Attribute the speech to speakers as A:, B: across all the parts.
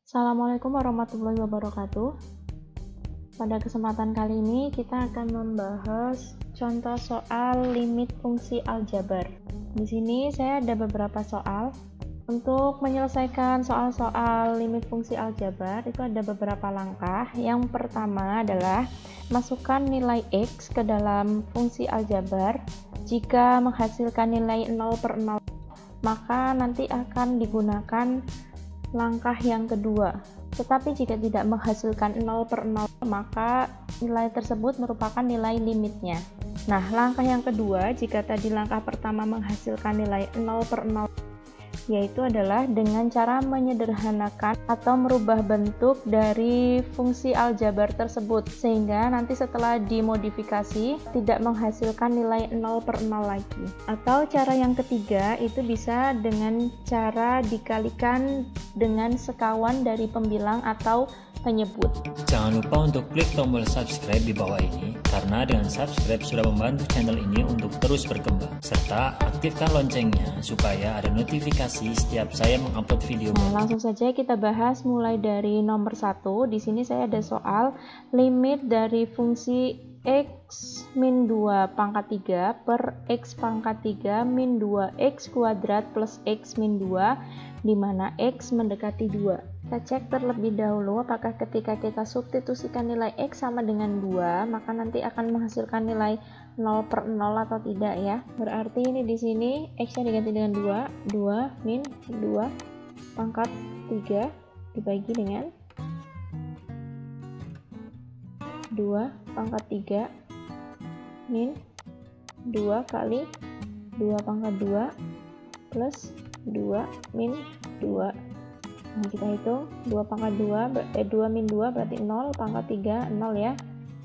A: Assalamualaikum warahmatullahi wabarakatuh. Pada kesempatan kali ini kita akan membahas contoh soal limit fungsi aljabar. Di sini saya ada beberapa soal. Untuk menyelesaikan soal-soal limit fungsi aljabar itu ada beberapa langkah. Yang pertama adalah masukkan nilai X ke dalam fungsi aljabar. Jika menghasilkan nilai 0/0, maka nanti akan digunakan langkah yang kedua. Tetapi jika tidak menghasilkan 0/0, maka nilai tersebut merupakan nilai limitnya. Nah, langkah yang kedua, jika tadi langkah pertama menghasilkan nilai 0/0, yaitu adalah dengan cara menyederhanakan atau merubah bentuk dari fungsi aljabar tersebut, sehingga nanti setelah dimodifikasi tidak menghasilkan nilai 0/0 lagi. Atau cara yang ketiga itu bisa dengan cara dikalikan dengan sekawan dari pembilang atau penyebut.
B: Jangan lupa untuk klik tombol subscribe di bawah ini, karena dengan subscribe sudah membantu channel ini untuk terus berkembang, serta aktifkan loncengnya supaya ada notifikasi setiap saya mengupload video.
A: Nah, langsung saja kita bahas mulai dari nomor 1. Di sini saya ada soal limit dari fungsi x min 2 pangkat 3 per x pangkat 3 min 2x kuadrat plus x min 2, di mana x mendekati 2. Kita cek terlebih dahulu apakah ketika kita substitusikan nilai x sama dengan 2, maka nanti akan menghasilkan nilai 0/0 atau tidak ya. Berarti ini di sini x-nya diganti dengan 2 min 2 pangkat 3 dibagi dengan 2 pangkat 3 min 2 kali 2 pangkat 2 plus 2 min 2. Nah, kita hitung 2 pangkat 2 min 2 berarti 0, pangkat 3 0 ya,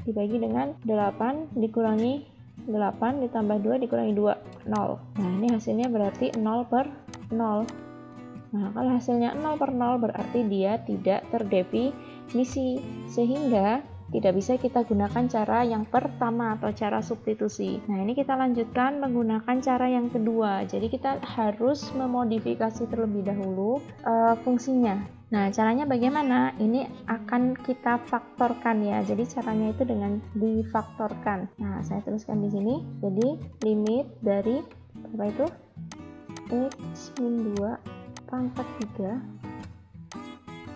A: dibagi dengan 8 dikurangi 8 ditambah 2 dikurangi 2, 0. Nah, ini hasilnya berarti 0/0. Nah, kalau hasilnya 0/0 berarti dia tidak terdefinisi, sehingga tidak bisa kita gunakan cara yang pertama atau cara substitusi. Nah, ini kita lanjutkan menggunakan cara yang kedua. Jadi kita harus memodifikasi terlebih dahulu fungsinya. Nah, caranya bagaimana? Ini akan kita faktorkan ya. Jadi caranya itu dengan difaktorkan. Nah, saya tuliskan di sini. Jadi limit dari apa itu? X min 2 pangkat 3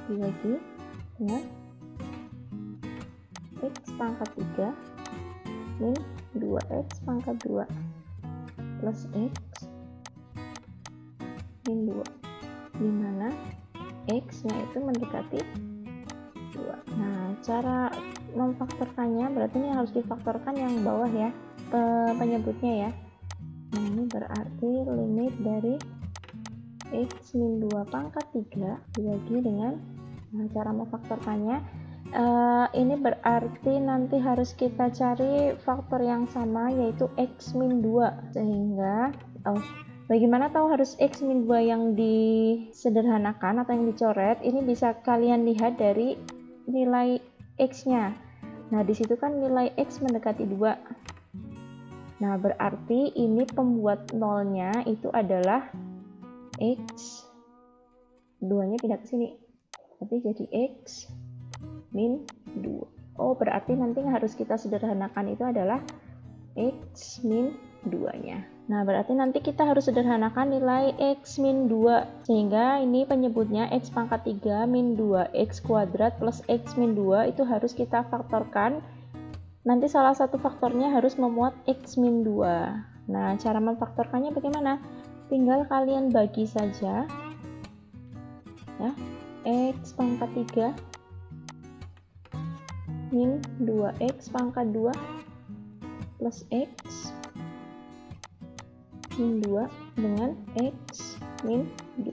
A: dibagi dengan x pangkat 3 min 2x pangkat 2 plus x min 2, dimana x nya itu mendekati 2. Nah, cara memfaktorkannya berarti ini harus difaktorkan yang bawah ya, penyebutnya ya. Nah, ini berarti limit dari x min 2 pangkat 3 dibagi dengan, nah, cara memfaktorkannya ini berarti nanti harus kita cari faktor yang sama, yaitu x min 2, sehingga bagaimana tahu harus x min 2 yang disederhanakan atau yang dicoret? Ini bisa kalian lihat dari nilai x nya. Nah, disitu kan nilai x mendekati 2. Nah, berarti ini pembuat nolnya itu adalah x, 2 nya pindah ke sini, berarti jadi x min 2. Oh, berarti nanti harus kita sederhanakan itu adalah x min 2 nya. Nah, berarti nanti kita harus sederhanakan nilai x min 2, sehingga ini penyebutnya x pangkat 3 min 2x kuadrat plus x min 2 itu harus kita faktorkan. Nanti salah satu faktornya harus memuat x min 2. Nah, cara memfaktorkannya bagaimana? Tinggal kalian bagi saja ya, x pangkat 3 min 2x pangkat 2 plus x min 2 dengan x min 2.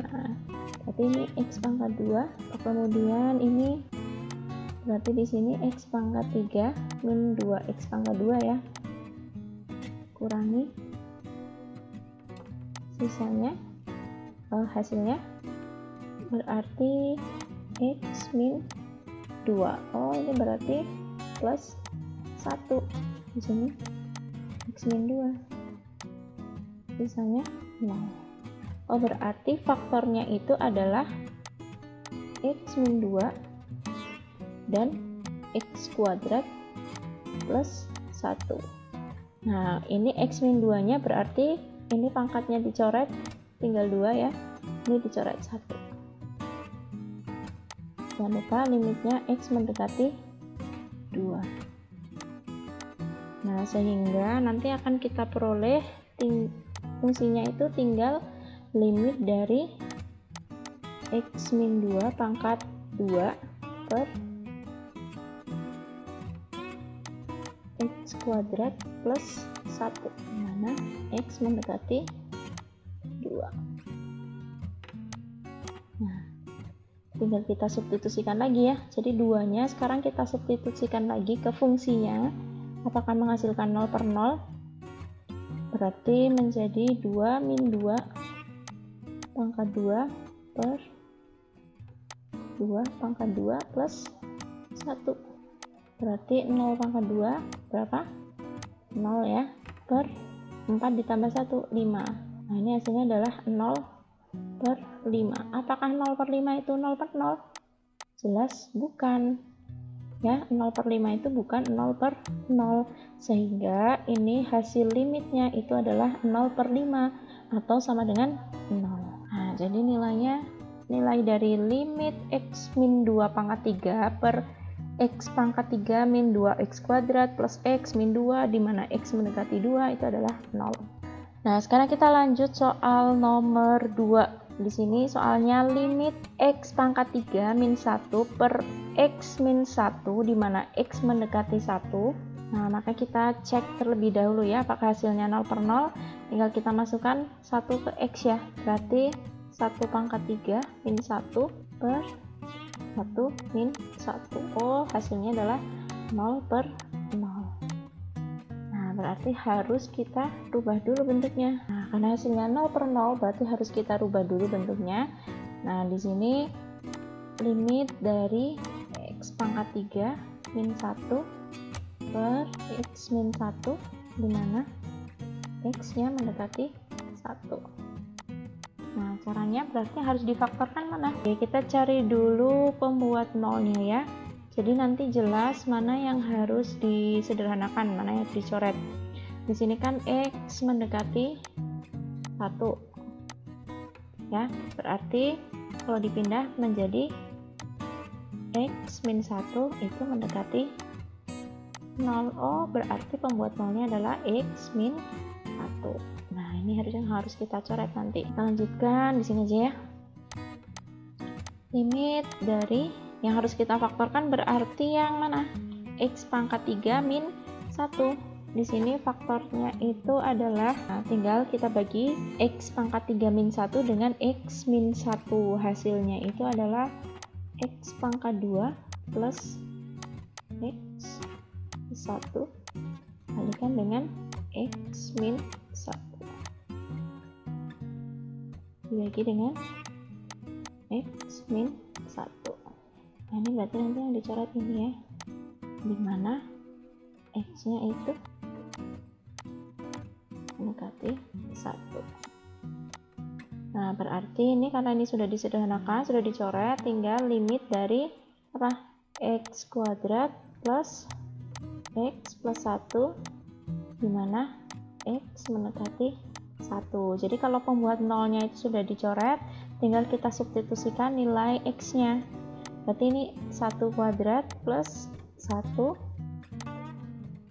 A: Nah, berarti ini x pangkat 2, kemudian ini berarti di sini x pangkat 3 min 2x pangkat 2 ya, kurangi sisanya, hasilnya berarti x min 2. Oh, ini berarti plus 1 di sini, x min 2, sisanya 0. Oh, berarti faktornya itu adalah X min 2 dan X kuadrat plus 1. Nah, ini X min 2 nya berarti ini pangkatnya dicoret, tinggal 2 ya, ini dicoret 1. Jangan lupa limitnya X mendekati 2. Nah, sehingga nanti akan kita peroleh fungsinya itu tinggal limit dari X min 2 pangkat 2 per X kuadrat plus 1, dimana X mendekati 2. Nah, tinggal kita substitusikan lagi ya. Jadi 2 nya sekarang kita substitusikan lagi ke fungsinya. Apakah menghasilkan 0 per 0? Berarti menjadi 2 min 2 pangkat 2 per 2 pangkat 2 plus 1. Berarti 0 pangkat 2 berapa? 0 ya, per 4 ditambah 1, 5. Nah, ini hasilnya adalah 0 per 5. Apakah 0 per 5 itu 0 per 0? Jelas bukan. Ya, 0 per 5 itu bukan 0 per 0. Sehingga ini hasil limitnya itu adalah 0 per 5 atau sama dengan 0. Nah, jadi nilai dari limit X min 2 pangkat 3 per X pangkat 3 min 2X kuadrat plus X min 2 di mana X mendekati 2 itu adalah 0. Nah, sekarang kita lanjut soal nomor 2. Di sini soalnya limit X pangkat 3 min 1 per X min 1 di mana X mendekati 1. Nah, maka kita cek terlebih dahulu ya apakah hasilnya 0 per 0. Tinggal kita masukkan 1 ke X ya. Berarti 1 pangkat 3 min 1 per 1 min 1. Oh, hasilnya adalah 0 per 0. Nah, berarti harus kita rubah dulu bentuknya. Nah, karena hasilnya 0 per 0, berarti harus kita rubah dulu bentuknya. Nah, di sini limit dari X pangkat 3 min 1 per X min 1, di mana X-nya mendekati 1. Nah, caranya berarti harus difaktorkan mana? Oke, kita cari dulu pembuat nolnya ya. Jadi nanti jelas mana yang harus disederhanakan, mana yang dicoret. Di sini kan X mendekati 1. Ya, berarti kalau dipindah menjadi X min 1 itu mendekati 0. Oh, berarti pembuat nolnya adalah X min 1. Nah, ini harus kita coret nanti. Kita lanjutkan di sini aja ya. Limit dari yang harus kita faktorkan berarti yang mana? X pangkat 3 min 1. Di sini faktornya itu adalah, nah, tinggal kita bagi X pangkat 3 min 1 dengan X min 1. Hasilnya itu adalah X pangkat 2 plus X 1 kalikan dengan X min 1 dibagi dengan X min 1. Nah, ini berarti nanti yang dicoret ini ya, dimana X nya itu mendekati 1. Nah, berarti ini karena ini sudah disederhanakan, sudah dicoret, tinggal limit dari apa? X kuadrat plus X plus 1 dimana X mendekati 1. Jadi kalau pembuat nolnya itu sudah dicoret, tinggal kita substitusikan nilai X nya. Berarti ini 1 kuadrat plus 1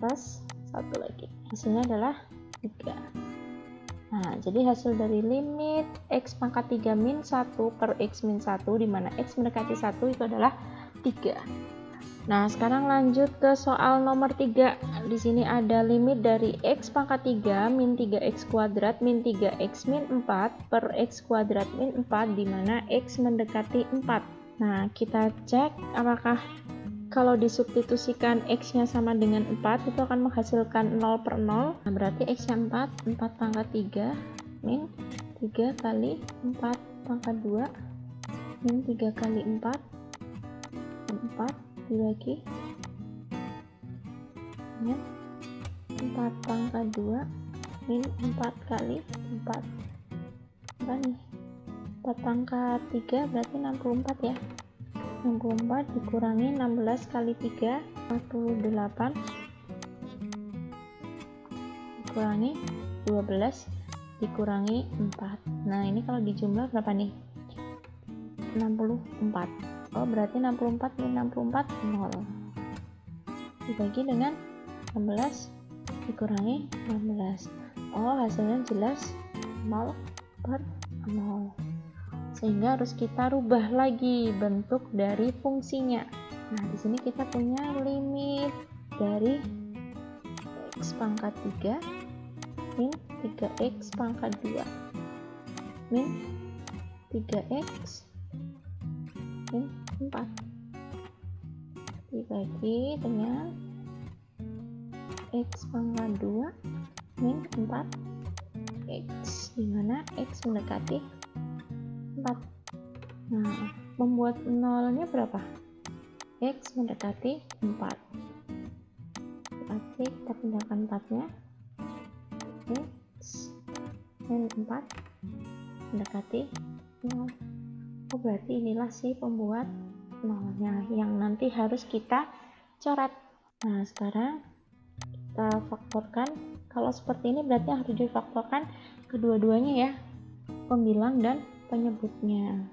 A: plus 1 lagi. Hasilnya adalah 3. Nah, jadi hasil dari limit X pangkat 3 min 1 per X min 1 dimana X mendekati 1 itu adalah 3. Nah, sekarang lanjut ke soal nomor 3. Di sini ada limit dari X pangkat 3 min 3X kuadrat min 3X min 4 per X kuadrat min 4 di mana X mendekati 4. Nah, kita cek apakah kalau disubstitusikan X-nya sama dengan 4 itu akan menghasilkan 0 per 0. Nah, berarti X-nya 4 pangkat 3 min 3 kali 4 pangkat 2 min 3 kali 4 dan 4 dibagi dengan 4 pangkat 2 min 4 kali 4. Berapa nih? 4 pangkat 3 berarti 64 ya. 64 dikurangi 16 kali 3, 48, dikurangi 12, dikurangi 4. Nah, ini kalau dijumlah berapa nih? 64. Oh, berarti 64 min 64, 0. Dibagi dengan 16, dikurangi 16. Oh, hasilnya jelas 0 per 0. Sehingga harus kita rubah lagi bentuk dari fungsinya. Nah, di sini kita punya limit dari x pangkat 3 min 3x pangkat 2 min 3x min 4 dibagi dengan x pangkat 2 min 4x, dimana x mendekati 4. Nah, membuat nolnya berapa? X mendekati 4. Berarti kita pindahkan 4-nya. X min 4 mendekati 0. Oh, berarti inilah si pembuat nolnya yang nanti harus kita coret. Nah, sekarang kita faktorkan. Kalau seperti ini berarti harus difaktorkan kedua-duanya ya, pembilang dan penyebutnya.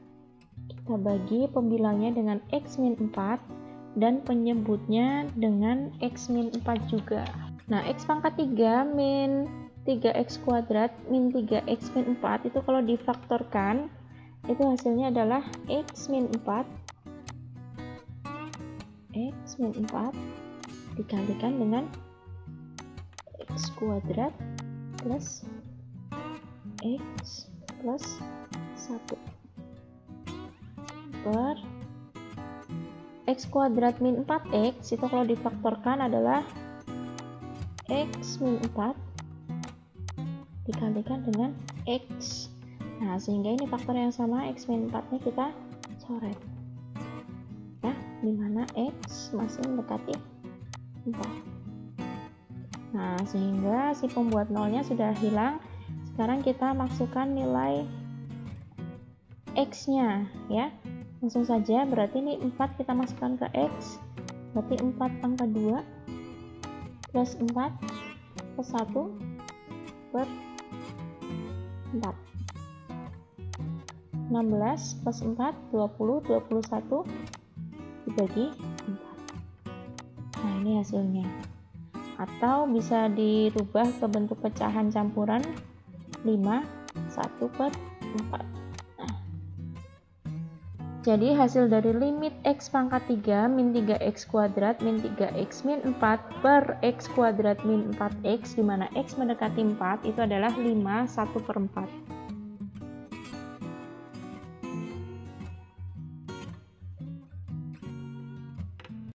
A: Kita bagi pembilangnya dengan x min 4 dan penyebutnya dengan x min 4 juga. Nah, x pangkat 3 min 3x kuadrat min 3x min 4 itu kalau difaktorkan itu hasilnya adalah x min 4 dikalikan dengan x kuadrat plus x plus 1 per x kuadrat min 4x itu kalau difaktorkan adalah x min 4 dikalikan dengan x. Nah, sehingga ini faktor yang sama, x min 4 nya kita coret ya, dimana x masih mendekati 4. Nah, sehingga si pembuat nolnya sudah hilang. Sekarang kita masukkan nilai x nya ya, langsung saja. Berarti ini 4 kita masukkan ke x, berarti 4 pangkat 2 plus 4 plus 1 per 4. 16 plus 4 20, 21 dibagi 4. Nah, ini hasilnya. Atau bisa dirubah ke bentuk pecahan campuran 5 1 per 4. Jadi hasil dari limit x pangkat 3 min 3x kuadrat min 3x min 4 per x kuadrat min 4x, dimana x mendekati 4 itu adalah 5 1 per 4.